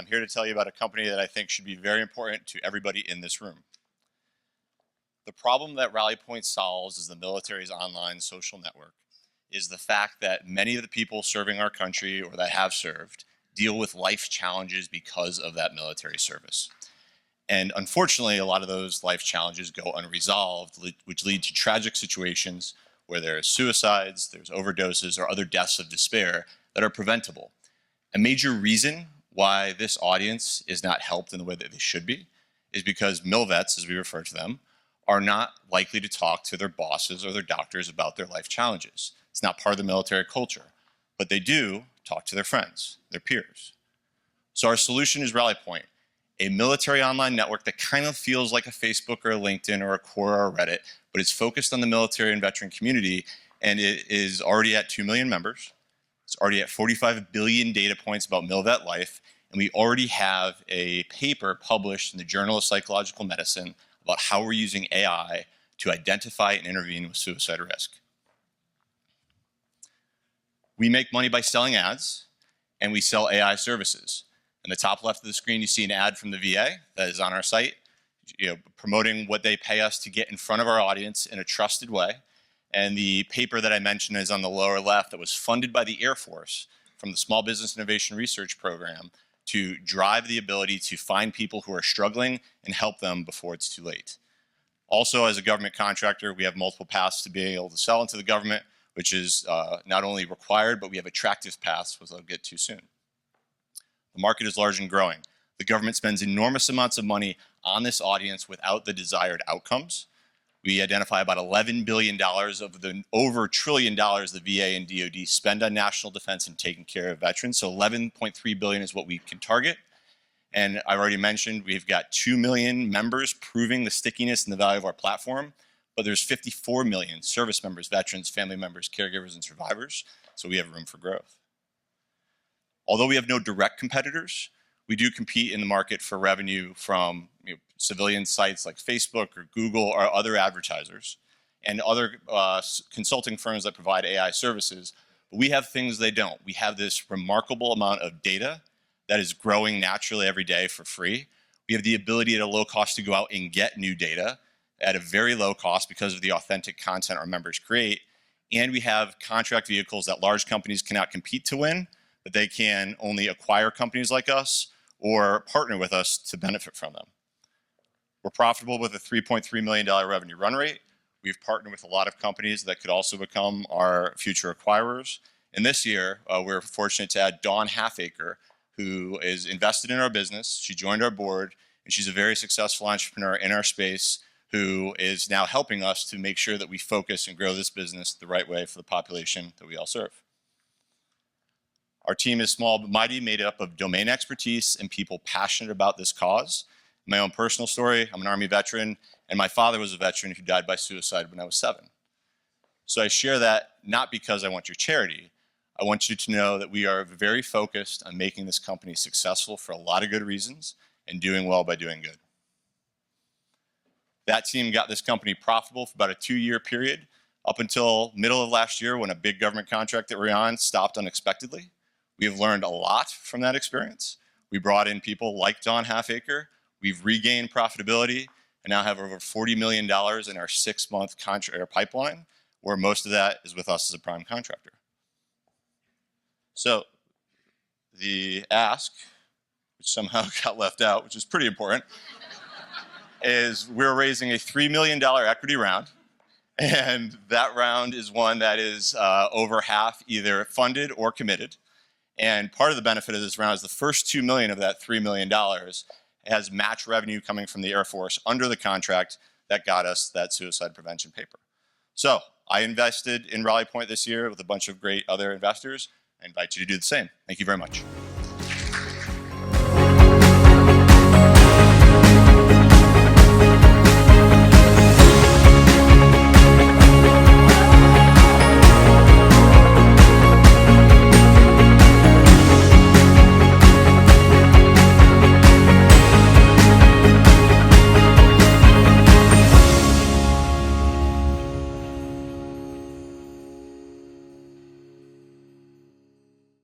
I'm here to tell you about a company that I think should be very important to everybody in this room. The problem that RallyPoint solves as the military's online social network is the fact that many of the people serving our country or that have served deal with life challenges because of that military service. And unfortunately, a lot of those life challenges go unresolved, which lead to tragic situations where there's suicides, there's overdoses, or other deaths of despair that are preventable. A major reason why this audience is not helped in the way that they should be is because MilVets, as we refer to them, are not likely to talk to their bosses or their doctors about their life challenges. It's not part of the military culture, but they do talk to their friends, their peers. So our solution is RallyPoint, a military online network that kind of feels like a Facebook or a LinkedIn or a Quora or a Reddit, but it's focused on the military and veteran community, and it is already at 2 million members. It's already at 45 billion data points about MilVet life, and we already have a paper published in the Journal of Psychological Medicine about how we're using AI to identify and intervene with suicide risk. We make money by selling ads, and we sell AI services. In the top left of the screen, you see an ad from the VA that is on our site, promoting what they pay us to get in front of our audience in a trusted way. And the paper that I mentioned is on the lower left that was funded by the Air Force from the Small Business Innovation Research Program to drive the ability to find people who are struggling and help them before it's too late. Also, as a government contractor, we have multiple paths to being able to sell into the government, which is not only required, but we have attractive paths, which I'll get to soon. The market is large and growing. The government spends enormous amounts of money on this audience without the desired outcomes. We identify about $11 billion of the over $1 trillion the VA and DoD spend on national defense and taking care of veterans. So $11.3 billion is what we can target. And I've already mentioned we've got 2 million members proving the stickiness and the value of our platform, but there's 54 million service members, veterans, family members, caregivers, and survivors. So we have room for growth. Although we have no direct competitors, we do compete in the market for revenue from civilian sites like Facebook or Google or other advertisers and other consulting firms that provide AI services. But we have things they don't. We have this remarkable amount of data that is growing naturally every day for free. We have the ability at a low cost to go out and get new data at a very low cost because of the authentic content our members create. And we have contract vehicles that large companies cannot compete to win, but they can only acquire companies like us or partner with us to benefit from them. We're profitable with a $3.3 million revenue run rate. We've partnered with a lot of companies that could also become our future acquirers. And this year, we're fortunate to add Dawn Halfacre, who is invested in our business. She joined our board, and she's a very successful entrepreneur in our space who is now helping us to make sure that we focus and grow this business the right way for the population that we all serve. Our team is small but mighty, made up of domain expertise and people passionate about this cause. My own personal story, I'm an Army veteran, and my father was a veteran who died by suicide when I was 7. So I share that not because I want your charity. I want you to know that we are very focused on making this company successful for a lot of good reasons and doing well by doing good. That team got this company profitable for about a 2-year period up until middle of last year when a big government contract that we're on stopped unexpectedly. We have learned a lot from that experience. We brought in people like Dawn Halfacre. We've regained profitability and now have over $40 million in our 6-month contract pipeline, where most of that is with us as a prime contractor. So the ask, which somehow got left out, which is pretty important, is we're raising a $3 million equity round. And that round is one that is over half either funded or committed. And part of the benefit of this round is the first $2 million of that $3 million has match revenue coming from the Air Force under the contract that got us that suicide prevention paper. So I invested in RallyPoint this year with a bunch of great other investors. I invite you to do the same. Thank you very much.